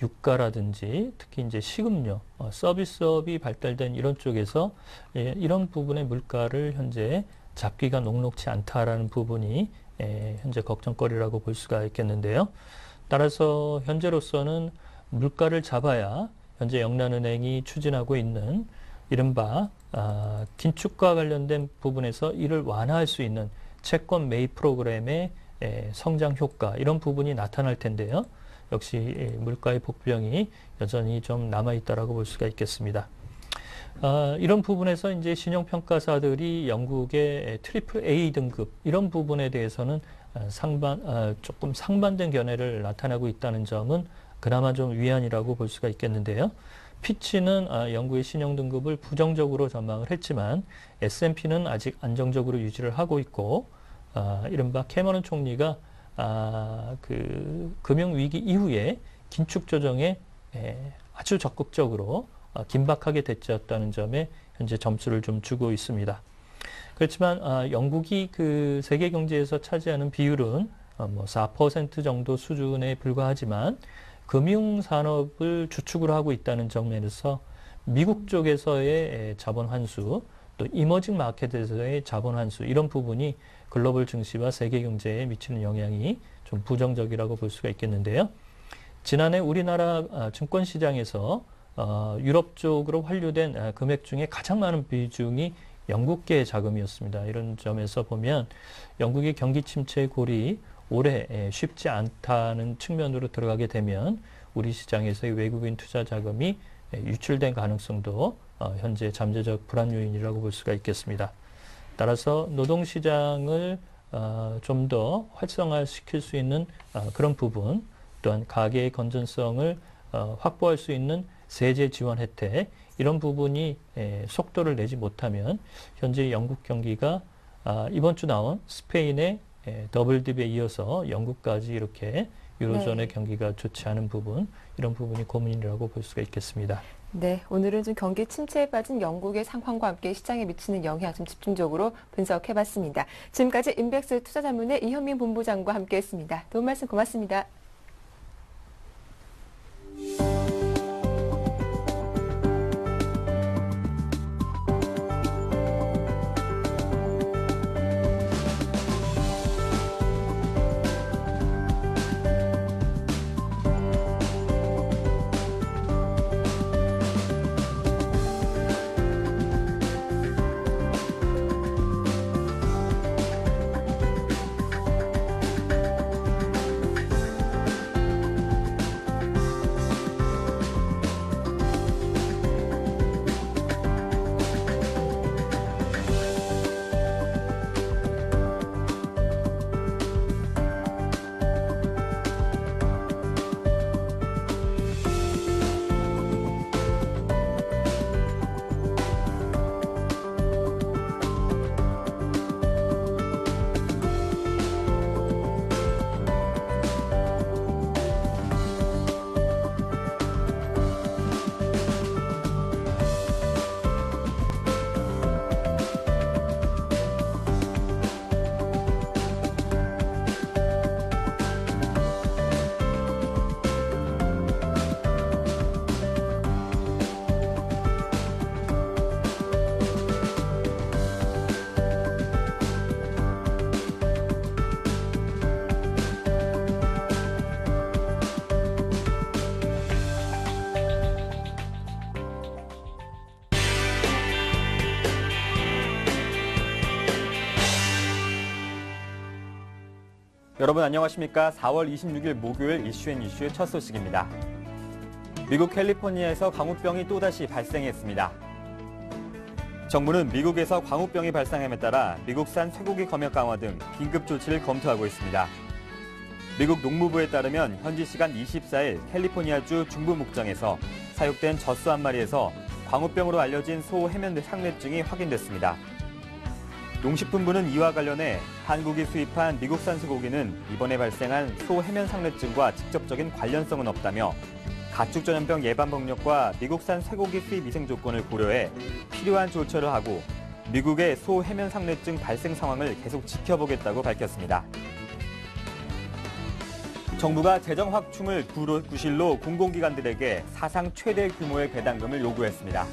유가라든지 특히 이제 식음료, 서비스업이 발달된 이런 쪽에서 이런 부분의 물가를 현재 잡기가 녹록치 않다라는 부분이 현재 걱정거리라고 볼 수가 있겠는데요. 따라서 현재로서는 물가를 잡아야 현재 영란은행이 추진하고 있는 이른바 긴축과 관련된 부분에서 이를 완화할 수 있는 채권 매입 프로그램의 성장 효과, 이런 부분이 나타날 텐데요. 역시 물가의 복병이 여전히 좀 남아있다라고 볼 수가 있겠습니다. 이런 부분에서 이제 신용평가사들이 영국의 트리플 A 등급 이런 부분에 대해서는 조금 상반된 견해를 나타나고 있다는 점은 그나마 좀 위안이라고 볼 수가 있겠는데요. 피치는 영국의 신용 등급을 부정적으로 전망을 했지만 S&P는 아직 안정적으로 유지를 하고 있고, 이른바 캐머런 총리가 그 금융위기 이후에 긴축 조정에 아주 적극적으로 긴박하게 대처했다는 점에 현재 점수를 좀 주고 있습니다. 그렇지만 영국이 그 세계 경제에서 차지하는 비율은 뭐 4% 정도 수준에 불과하지만 금융 산업을 주축으로 하고 있다는 측면에서 미국 쪽에서의 자본 환수, 또 이머징 마켓에서의 자본 환수, 이런 부분이 글로벌 증시와 세계 경제에 미치는 영향이 좀 부정적이라고 볼 수가 있겠는데요. 지난해 우리나라 증권 시장에서 유럽 쪽으로 환류된 금액 중에 가장 많은 비중이 영국계 자금이었습니다. 이런 점에서 보면 영국의 경기 침체의 골이 올해 쉽지 않다는 측면으로 들어가게 되면 우리 시장에서의 외국인 투자 자금이 유출된 가능성도 현재 잠재적 불안 요인이라고 볼 수가 있겠습니다. 따라서 노동시장을 좀 더 활성화시킬 수 있는 그런 부분, 또한 가계의 건전성을 확보할 수 있는 세제 지원 혜택, 이런 부분이 속도를 내지 못하면 현재 영국 경기가 이번 주 나온 스페인의 더블딥에 이어서 영국까지 이렇게 유로존의 경기가 좋지 않은 부분, 이런 부분이 고민이라고 볼 수가 있겠습니다. 네, 오늘은 좀 경기 침체에 빠진 영국의 상황과 함께 시장에 미치는 영향 좀 집중적으로 분석해봤습니다. 지금까지 인백스 투자자문의 이현민 본부장과 함께했습니다. 도움 말씀 고맙습니다. 여러분 안녕하십니까? 4월 26일 목요일 이슈앤이슈의 첫 소식입니다. 미국 캘리포니아에서 광우병이 또다시 발생했습니다. 정부는 미국에서 광우병이 발생함에 따라 미국산 쇠고기 검역 강화 등 긴급 조치를 검토하고 있습니다. 미국 농무부에 따르면 현지 시간 24일 캘리포니아주 중부 목장에서 사육된 젖소 한 마리에서 광우병으로 알려진 소 해면 상뇌증이 확인됐습니다. 농식품부는 이와 관련해 한국이 수입한 미국산 소고기는 이번에 발생한 소 해면 상뇌증과 직접적인 관련성은 없다며 가축전염병 예방 병력과 미국산 쇠고기 수입 위생 조건을 고려해 필요한 조처를 하고 미국의 소 해면 상뇌증 발생 상황을 계속 지켜보겠다고 밝혔습니다. 정부가 재정 확충을 구실로 공공기관들에게 사상 최대 규모의 배당금을 요구했습니다.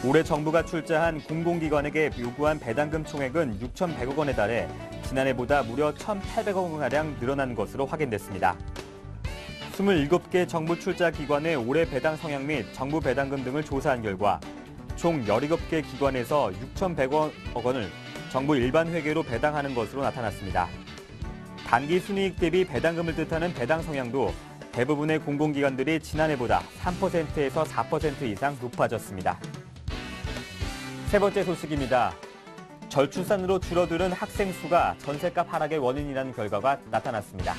올해 정부가 출자한 공공기관에게 요구한 배당금 총액은 6,100억 원에 달해 지난해보다 무려 1,800억 원가량 늘어난 것으로 확인됐습니다. 27개 정부 출자 기관의 올해 배당 성향 및 정부 배당금 등을 조사한 결과 총 17개 기관에서 6,100억 원을 정부 일반 회계로 배당하는 것으로 나타났습니다. 단기 순이익 대비 배당금을 뜻하는 배당 성향도 대부분의 공공기관들이 지난해보다 3%에서 4% 이상 높아졌습니다. 세 번째 소식입니다. 절출산으로 줄어드는 학생 수가 전셋값 하락의 원인이라는 결과가 나타났습니다.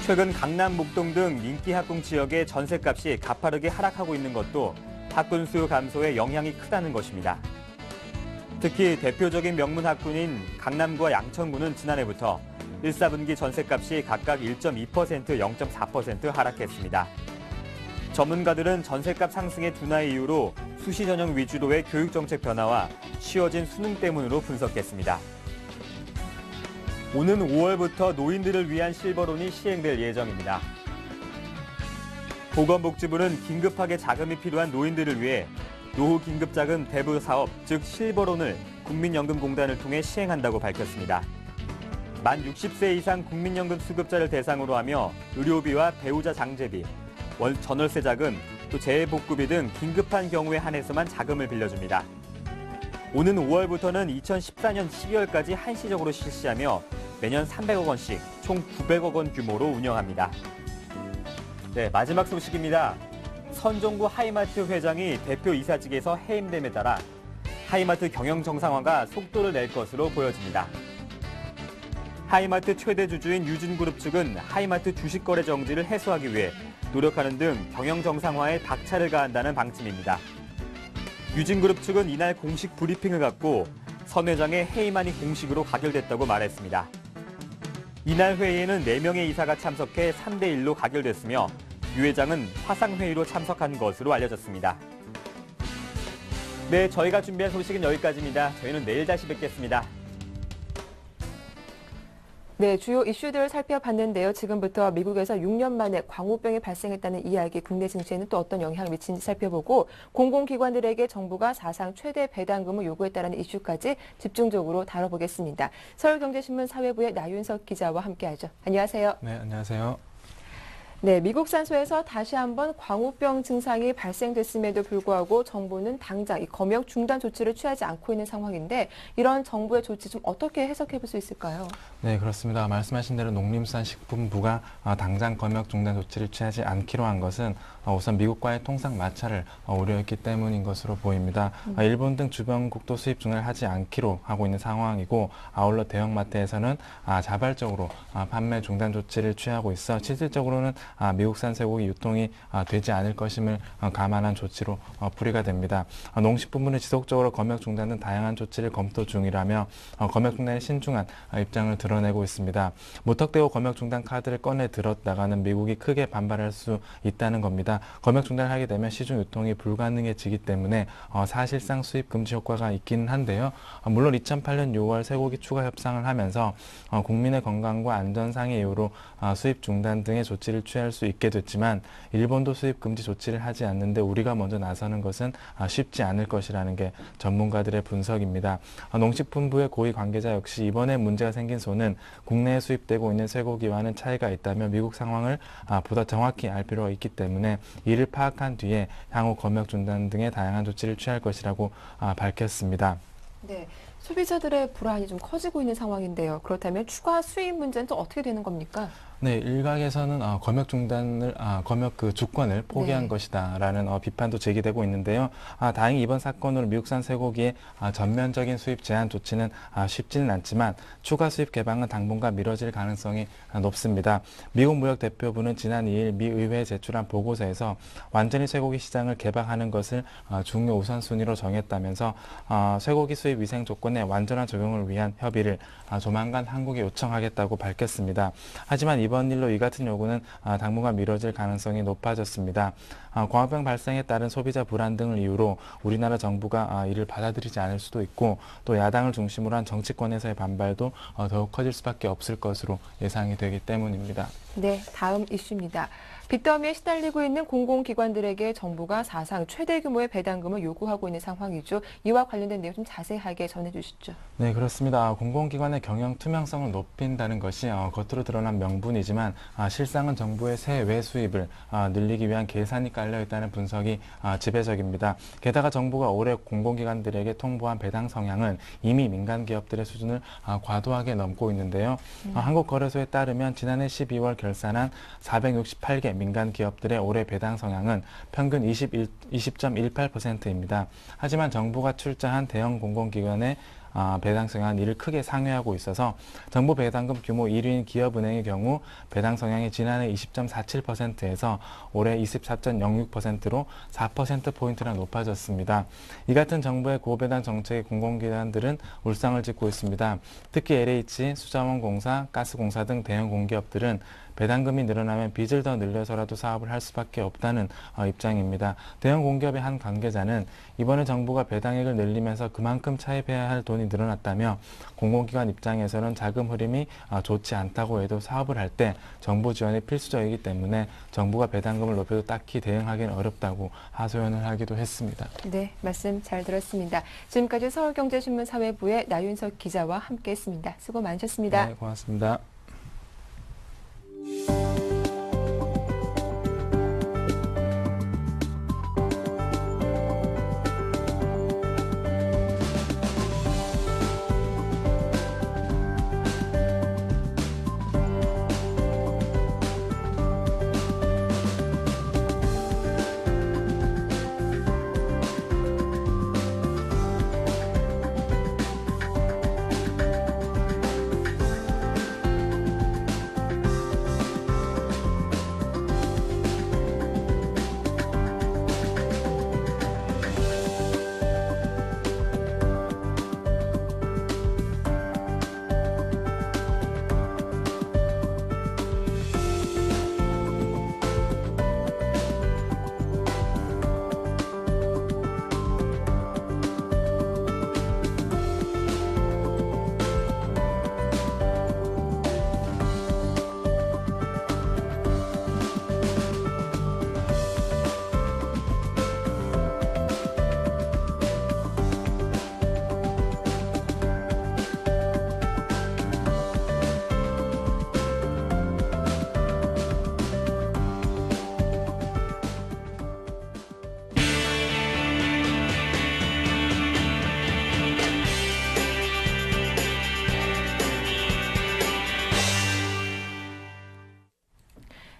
최근 강남, 목동 등 인기 학군 지역의 전셋값이 가파르게 하락하고 있는 것도 학군 수요 감소에 영향이 크다는 것입니다. 특히 대표적인 명문 학군인 강남구와 양천구는 지난해부터 1, 4분기 전셋값이 각각 1.2%, 0.4% 하락했습니다. 전문가들은 전셋값 상승의 둔화의 이유로 수시 전형 위주로의 교육정책 변화와 쉬워진 수능 때문으로 분석했습니다. 오는 5월부터 노인들을 위한 실버론이 시행될 예정입니다. 보건복지부는 긴급하게 자금이 필요한 노인들을 위해 노후 긴급자금 대부 사업, 즉 실버론을 국민연금공단을 통해 시행한다고 밝혔습니다. 만 60세 이상 국민연금 수급자를 대상으로 하며 의료비와 배우자 장제비, 전월세 자금, 또 재해복구비 등 긴급한 경우에 한해서만 자금을 빌려줍니다. 오는 5월부터는 2014년 12월까지 한시적으로 실시하며 매년 300억 원씩 총 900억 원 규모로 운영합니다. 네, 마지막 소식입니다. 선종구 하이마트 회장이 대표 이사직에서 해임됨에 따라 하이마트 경영 정상화가 속도를 낼 것으로 보여집니다. 하이마트 최대 주주인 유진그룹 측은 하이마트 주식 거래 정지를 해소하기 위해 노력하는 등 경영 정상화에 박차를 가한다는 방침입니다. 유진그룹 측은 이날 공식 브리핑을 갖고 선 회장의 해임안이 공식으로 가결됐다고 말했습니다. 이날 회의에는 4명의 이사가 참석해 3대1로 가결됐으며 유 회장은 화상회의로 참석한 것으로 알려졌습니다. 네, 저희가 준비한 소식은 여기까지입니다. 저희는 내일 다시 뵙겠습니다. 네, 주요 이슈들을 살펴봤는데요. 지금부터 미국에서 6년 만에 광우병이 발생했다는 이야기, 국내 증시에는 또 어떤 영향을 미치는지 살펴보고 공공기관들에게 정부가 사상 최대 배당금을 요구했다는 이슈까지 집중적으로 다뤄보겠습니다. 서울경제신문 사회부의 나윤석 기자와 함께하죠. 안녕하세요. 네, 안녕하세요. 네, 미국 산소에서 다시 한번 광우병 증상이 발생됐음에도 불구하고 정부는 당장 이 검역 중단 조치를 취하지 않고 있는 상황인데 이런 정부의 조치 좀 어떻게 해석해 볼 수 있을까요? 네, 그렇습니다. 말씀하신 대로 농림수산식품부가 당장 검역 중단 조치를 취하지 않기로 한 것은 우선 미국과의 통상 마찰을 우려했기 때문인 것으로 보입니다. 일본 등 주변국도 수입 중단을 하지 않기로 하고 있는 상황이고 아울러 대형마트에서는 자발적으로 판매 중단 조치를 취하고 있어 실질적으로는 미국산 쇠고기 유통이 되지 않을 것임을 감안한 조치로 풀이가 됩니다. 농식품부는 지속적으로 검역 중단 등 다양한 조치를 검토 중이라며 검역 중단에 신중한 입장을 드러내고 있습니다. 무턱대고 검역 중단 카드를 꺼내 들었다가는 미국이 크게 반발할 수 있다는 겁니다. 검역 중단을 하게 되면 시중 유통이 불가능해지기 때문에 사실상 수입 금지 효과가 있긴 한데요. 물론 2008년 6월 쇠고기 추가 협상을 하면서 국민의 건강과 안전상의 이유로 수입 중단 등의 조치를 취할 수 있게 됐지만 일본도 수입 금지 조치를 하지 않는데 우리가 먼저 나서는 것은 쉽지 않을 것이라는 게 전문가들의 분석입니다. 농식품부의 고위 관계자 역시 이번에 문제가 생긴 소는 국내에 수입되고 있는 쇠고기와는 차이가 있다며 미국 상황을 보다 정확히 알 필요가 있기 때문에 이를 파악한 뒤에 향후 검역 중단 등의 다양한 조치를 취할 것이라고 밝혔습니다. 네. 소비자들의 불안이 좀 커지고 있는 상황인데요. 그렇다면 추가 수입 문제는 또 어떻게 되는 겁니까? 네, 일각에서는 검역 그 주권을 포기한 네. 것이다라는 비판도 제기되고 있는데요. 다행히 이번 사건으로 미국산 쇠고기의 전면적인 수입 제한 조치는 쉽지는 않지만 추가 수입 개방은 당분간 미뤄질 가능성이 높습니다. 미국 무역대표부는 지난 2일 미 의회에 제출한 보고서에서 완전히 쇠고기 시장을 개방하는 것을 중요 우선순위로 정했다면서 쇠고기 수입 위생 조건의 완전한 적용을 위한 협의를 조만간 한국에 요청하겠다고 밝혔습니다. 하지만 이번 일로 이 같은 요구는 당분간 미뤄질 가능성이 높아졌습니다. 광우병 발생에 따른 소비자 불안 등을 이유로 우리나라 정부가 이를 받아들이지 않을 수도 있고 또 야당을 중심으로 한 정치권에서의 반발도 더욱 커질 수밖에 없을 것으로 예상이 되기 때문입니다. 네, 다음 이슈입니다. 빚더미에 시달리고 있는 공공기관들에게 정부가 사상 최대 규모의 배당금을 요구하고 있는 상황이죠. 이와 관련된 내용 좀 자세하게 전해주시죠. 네, 그렇습니다. 공공기관의 경영 투명성을 높인다는 것이 겉으로 드러난 명분이지만 실상은 정부의 세외 수입을 늘리기 위한 계산이 깔려 있다는 분석이 지배적입니다. 게다가 정부가 올해 공공기관들에게 통보한 배당 성향은 이미 민간 기업들의 수준을 과도하게 넘고 있는데요. 한국거래소에 따르면 지난해 12월 결산한 468개 민간 기업들의 올해 배당 성향은 평균 20.18%입니다. 하지만 정부가 출자한 대형 공공기관의 배당 성향은 이를 크게 상회하고 있어서 정부 배당금 규모 1위인 기업은행의 경우 배당 성향이 지난해 20.47%에서 올해 24.06%로 4%포인트나 높아졌습니다. 이 같은 정부의 고배당 정책의 공공기관들은 울상을 짓고 있습니다. 특히 LH, 수자원공사, 가스공사 등 대형 공기업들은 배당금이 늘어나면 빚을 더 늘려서라도 사업을 할 수밖에 없다는 입장입니다. 대형 공기업의 한 관계자는 이번에 정부가 배당액을 늘리면서 그만큼 차입해야 할 돈이 늘어났다며 공공기관 입장에서는 자금 흐름이 좋지 않다고 해도 사업을 할 때 정부 지원이 필수적이기 때문에 정부가 배당금을 높여도 딱히 대응하기는 어렵다고 하소연을 하기도 했습니다. 네, 말씀 잘 들었습니다. 지금까지 서울경제신문 사회부의 나윤석 기자와 함께했습니다. 수고 많으셨습니다. 네, 고맙습니다.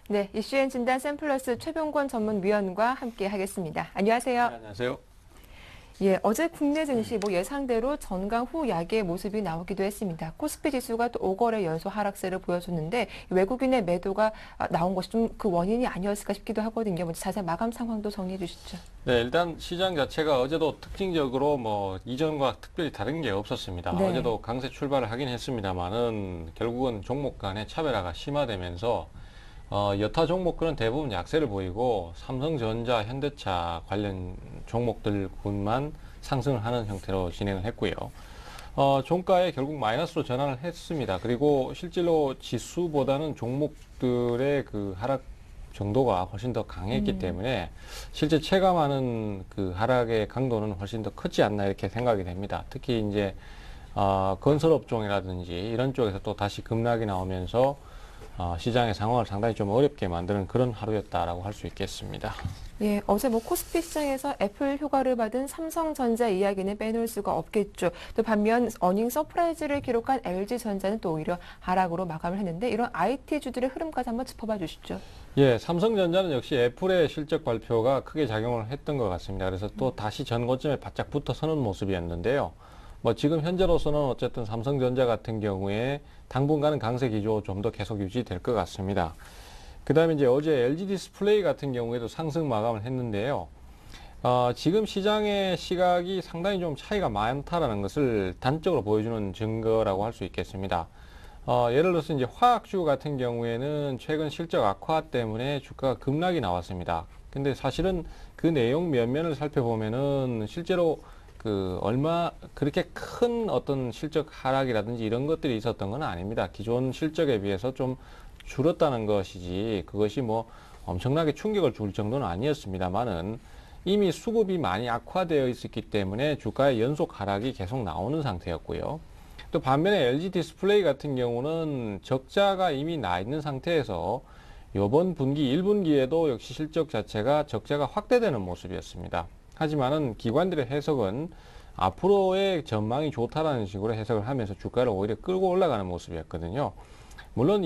네, 이슈엔 진단 샘플러스 최병권 전문위원과 함께 하겠습니다. 안녕하세요. 네, 안녕하세요. 예, 어제 국내 증시 예상대로 전강 후 약의 모습이 나오기도 했습니다. 코스피 지수가 또 5거래 연속 하락세를 보여줬는데 외국인의 매도가 나온 것이 좀 그 원인이 아니었을까 싶기도 하거든요. 먼저 자세한 마감 상황도 정리해 주시죠. 네, 일단 시장 자체가 어제도 특징적으로 이전과 특별히 다른 게 없었습니다. 네. 어제도 강세 출발을 하긴 했습니다만은 결국은 종목 간의 차별화가 심화되면서 여타 종목들은 대부분 약세를 보이고 삼성전자, 현대차 관련 종목들군만 상승을 하는 형태로 진행을 했고요. 종가에 결국 마이너스로 전환을 했습니다. 그리고 실질로 지수보다는 종목들의 그 하락 정도가 훨씬 더 강했기 때문에 실제 체감하는 그 하락의 강도는 훨씬 더 크지 않나 이렇게 생각이 됩니다. 특히 이제 건설업종이라든지 이런 쪽에서 또 다시 급락이 나오면서 시장의 상황을 상당히 좀 어렵게 만드는 그런 하루였다라고 할 수 있겠습니다. 예, 어제 코스피 시장에서 애플 효과를 받은 삼성전자 이야기는 빼놓을 수가 없겠죠. 또 반면 어닝 서프라이즈를 기록한 LG전자는 또 오히려 하락으로 마감을 했는데 이런 IT주들의 흐름까지 한번 짚어봐 주시죠. 예, 삼성전자는 역시 애플의 실적 발표가 크게 작용을 했던 것 같습니다. 그래서 또 다시 전고점에 바짝 붙어 서는 모습이었는데요. 지금 현재로서는 어쨌든 삼성전자 같은 경우에 당분간은 강세 기조 좀 더 계속 유지될 것 같습니다. 그 다음에 이제 어제 LG 디스플레이 같은 경우에도 상승 마감을 했는데요. 지금 시장의 시각이 상당히 좀 차이가 많다라는 것을 단적으로 보여주는 증거라고 할 수 있겠습니다. 예를 들어서 이제 화학주 같은 경우에는 최근 실적 악화 때문에 주가가 급락이 나왔습니다. 근데 사실은 그 내용 면면을 살펴보면은 실제로 그렇게 큰 어떤 실적 하락이라든지 이런 것들이 있었던 건 아닙니다. 기존 실적에 비해서 좀 줄었다는 것이지 그것이 엄청나게 충격을 줄 정도는 아니었습니다만은 이미 수급이 많이 악화되어 있었기 때문에 주가의 연속 하락이 계속 나오는 상태였고요. 또 반면에 LG 디스플레이 같은 경우는 적자가 이미 나 있는 상태에서 이번 분기 1분기에도 역시 실적 자체가 적자가 확대되는 모습이었습니다. 하지만은 기관들의 해석은 앞으로의 전망이 좋다라는 식으로 해석을 하면서 주가를 오히려 끌고 올라가는 모습이었거든요. 물론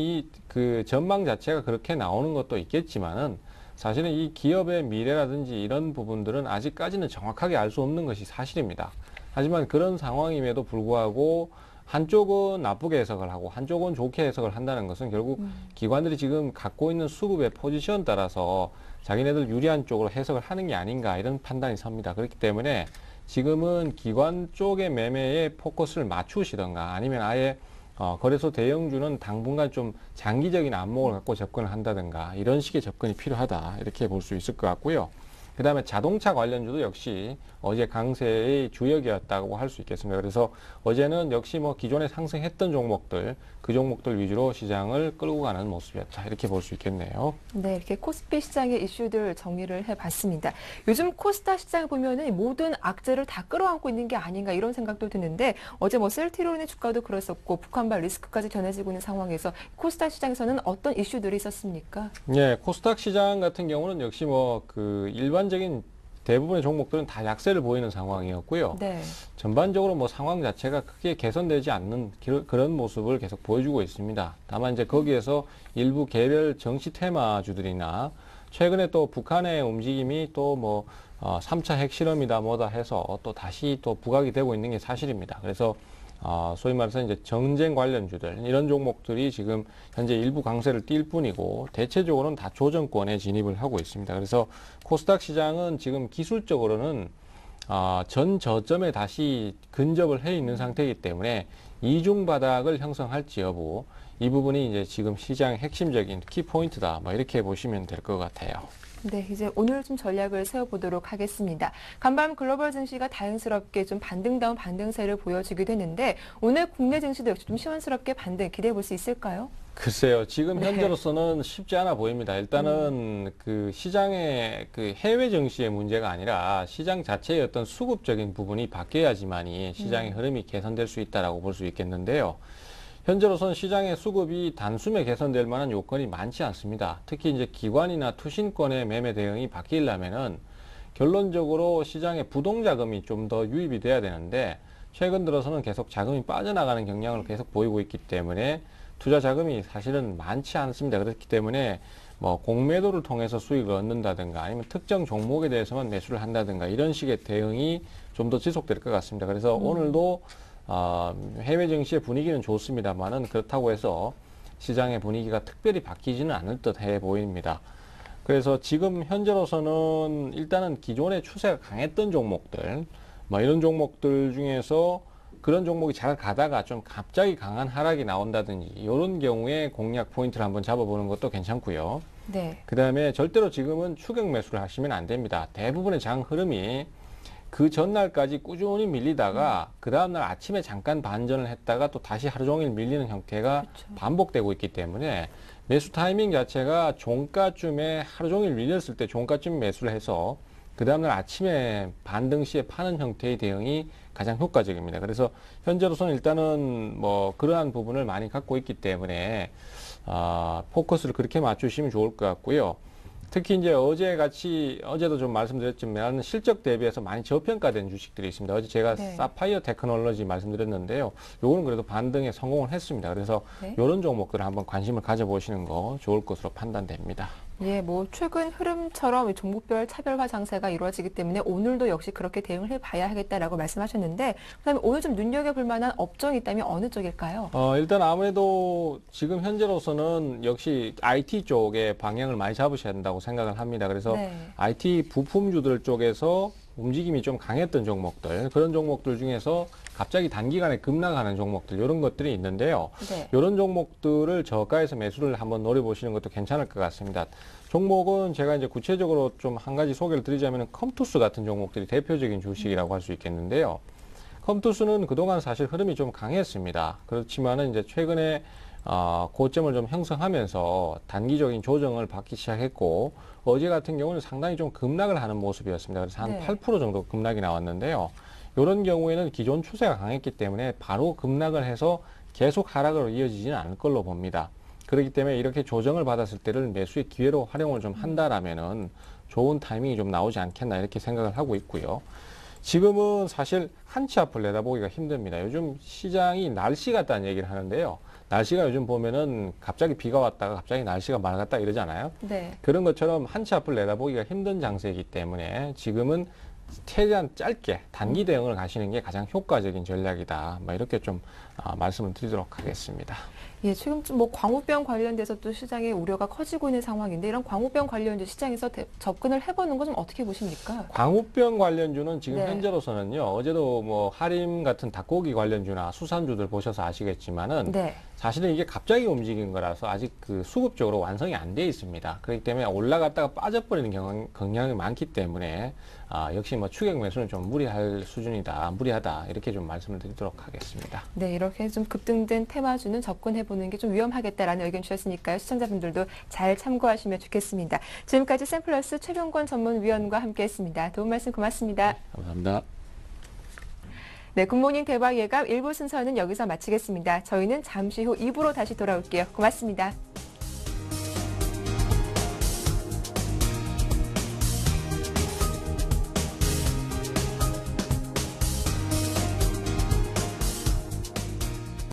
그 전망 자체가 그렇게 나오는 것도 있겠지만은 사실은 이 기업의 미래라든지 이런 부분들은 아직까지는 정확하게 알 수 없는 것이 사실입니다. 하지만 그런 상황임에도 불구하고 한쪽은 나쁘게 해석을 하고 한쪽은 좋게 해석을 한다는 것은 결국 기관들이 지금 갖고 있는 수급의 포지션 따라서 자기네들 유리한 쪽으로 해석을 하는 게 아닌가 이런 판단이 섭니다. 그렇기 때문에 지금은 기관 쪽의 매매에 포커스를 맞추시던가 아니면 아예 거래소 대형주는 당분간 좀 장기적인 안목을 갖고 접근을 한다든가 이런 식의 접근이 필요하다 이렇게 볼 수 있을 것 같고요. 그 다음에 자동차 관련주도 역시 어제 강세의 주역이었다고 할 수 있겠습니다. 그래서 어제는 역시 기존에 상승했던 종목들, 그 종목들 위주로 시장을 끌고 가는 모습이었다. 이렇게 볼 수 있겠네요. 네, 이렇게 코스피 시장의 이슈들 정리를 해봤습니다. 요즘 코스닥 시장을 보면은 모든 악재를 다 끌어안고 있는 게 아닌가 이런 생각도 드는데 어제 셀트리온의 주가도 그랬었고 북한발 리스크까지 전해지고 있는 상황에서 코스닥 시장에서는 어떤 이슈들이 있었습니까? 네, 코스닥 시장 같은 경우는 역시 일반적인 대부분의 종목들은 다 약세를 보이는 상황이었고요. 네. 전반적으로 상황 자체가 크게 개선되지 않는 그런 모습을 계속 보여주고 있습니다. 다만 이제 거기에서 일부 개별 정치 테마주들이나 최근에 또 북한의 움직임이 또 3차 핵실험이다 뭐다 해서 또 다시 또 부각이 되고 있는 게 사실입니다. 그래서 소위 말해서 이제 전쟁 관련주들 이런 종목들이 지금 현재 일부 강세를 띌 뿐이고 대체적으로는 다 조정권에 진입을 하고 있습니다. 그래서 코스닥 시장은 지금 기술적으로는 전 저점에 다시 근접을 해 있는 상태이기 때문에 이중 바닥을 형성할지 여부 이 부분이 이제 지금 시장의 핵심적인 키포인트다 이렇게 보시면 될 것 같아요. 네, 이제 오늘 좀 전략을 세워보도록 하겠습니다. 간밤 글로벌 증시가 다행스럽게 좀 반등다운 반등세를 보여주기도 했는데 오늘 국내 증시도 역시 좀 시원스럽게 반등 기대해 볼 수 있을까요? 글쎄요, 지금 현재로서는 쉽지 않아 보입니다. 일단은 그 시장의 그 해외 증시의 문제가 아니라 시장 자체의 어떤 수급적인 부분이 바뀌어야지만이 시장의 흐름이 개선될 수 있다라고 볼 수 있겠는데요. 현재로서는 시장의 수급이 단숨에 개선될 만한 요건이 많지 않습니다. 특히 이제 기관이나 투신권의 매매 대응이 바뀌려면은 결론적으로 시장에 부동자금이 좀 더 유입이 돼야 되는데 최근 들어서는 계속 자금이 빠져나가는 경향을 계속 보이고 있기 때문에 투자 자금이 사실은 많지 않습니다. 그렇기 때문에 공매도를 통해서 수익을 얻는다든가 아니면 특정 종목에 대해서만 매수를 한다든가 이런 식의 대응이 좀 더 지속될 것 같습니다. 그래서 오늘도 해외 증시의 분위기는 좋습니다만은 그렇다고 해서 시장의 분위기가 특별히 바뀌지는 않을 듯 해 보입니다. 그래서 지금 현재로서는 일단은 기존의 추세가 강했던 종목들, 이런 종목들 중에서 그런 종목이 잘 가다가 좀 갑자기 강한 하락이 나온다든지 이런 경우에 공략 포인트를 한번 잡아보는 것도 괜찮고요. 네. 그 다음에 절대로 지금은 추격 매수를 하시면 안 됩니다. 대부분의 장 흐름이 그 전날까지 꾸준히 밀리다가 그 다음날 아침에 잠깐 반전을 했다가 또 다시 하루 종일 밀리는 형태가 그렇죠. 반복되고 있기 때문에 매수 타이밍 자체가 종가쯤에 하루 종일 밀렸을 때 종가쯤 매수를 해서 그 다음날 아침에 반등 시에 파는 형태의 대응이 가장 효과적입니다. 그래서 현재로서는 일단은 그러한 부분을 많이 갖고 있기 때문에 포커스를 그렇게 맞추시면 좋을 것 같고요. 특히 이제 어제도 좀 말씀드렸지만 실적 대비해서 많이 저평가된 주식들이 있습니다. 어제 제가 네. 사파이어 테크놀로지 말씀드렸는데요. 요거는 그래도 반등에 성공을 했습니다. 그래서 네. 이런 종목들을 한번 관심을 가져보시는 거 좋을 것으로 판단됩니다. 예, 뭐 최근 흐름처럼 종목별 차별화 장세가 이루어지기 때문에 오늘도 역시 그렇게 대응을 해봐야 하겠다라고 말씀하셨는데, 그다음에 오늘 좀 눈여겨볼 만한 업종이 있다면 어느 쪽일까요? 일단 아무래도 지금 현재로서는 역시 IT 쪽에 방향을 많이 잡으셔야 된다고 생각을 합니다. 그래서 네. IT 부품주들 쪽에서 움직임이 좀 강했던 종목들, 그런 종목들 중에서 갑자기 단기간에 급락하는 종목들, 이런 것들이 있는데요. 네. 이런 종목들을 저가에서 매수를 한번 노려보시는 것도 괜찮을 것 같습니다. 종목은 제가 이제 구체적으로 좀 한 가지 소개를 드리자면 컴투스 같은 종목들이 대표적인 주식이라고 할 수 있겠는데요. 컴투스는 그동안 사실 흐름이 좀 강했습니다. 그렇지만은 이제 최근에 고점을 좀 형성하면서 단기적인 조정을 받기 시작했고, 어제 같은 경우는 상당히 좀 급락을 하는 모습이었습니다. 그래서 한 네. 8% 정도 급락이 나왔는데요. 이런 경우에는 기존 추세가 강했기 때문에 바로 급락을 해서 계속 하락으로 이어지지는 않을 걸로 봅니다. 그렇기 때문에 이렇게 조정을 받았을 때를 매수의 기회로 활용을 좀 한다라면은 좋은 타이밍이 좀 나오지 않겠나 이렇게 생각을 하고 있고요. 지금은 사실 한치 앞을 내다보기가 힘듭니다. 요즘 시장이 날씨 같다는 얘기를 하는데요. 날씨가 요즘 보면은 갑자기 비가 왔다가 갑자기 날씨가 맑았다 이러잖아요. 네. 그런 것처럼 한치 앞을 내다보기가 힘든 장세이기 때문에 지금은 최대한 짧게 단기 대응을 가시는 게 가장 효과적인 전략이다. 이렇게 좀 말씀을 드리도록 하겠습니다. 예, 지금 좀 뭐 광우병 관련돼서 또 시장의 우려가 커지고 있는 상황인데, 이런 광우병 관련주 시장에서 접근을 해보는 거 좀 어떻게 보십니까? 광우병 관련주는 지금 네. 현재로서는요. 어제도 뭐 하림 같은 닭고기 관련주나 수산주들 보셔서 아시겠지만은 네. 사실은 이게 갑자기 움직인 거라서 아직 그 수급적으로 완성이 안 돼 있습니다. 그렇기 때문에 올라갔다가 빠져버리는 경향이 많기 때문에 역시 뭐 추격 매수는 좀 무리하다 이렇게 좀 말씀을 드리도록 하겠습니다. 네, 이렇게 좀 급등된 테마주는 접근해보는 게 좀 위험하겠다라는 의견 주셨으니까요. 시청자분들도 잘 참고하시면 좋겠습니다. 지금까지 샘플러스 최병권 전문위원과 함께했습니다. 도움 말씀 고맙습니다. 감사합니다. 네, 굿모닝 대박 예감 1부 순서는 여기서 마치겠습니다. 저희는 잠시 후 2부로 다시 돌아올게요. 고맙습니다.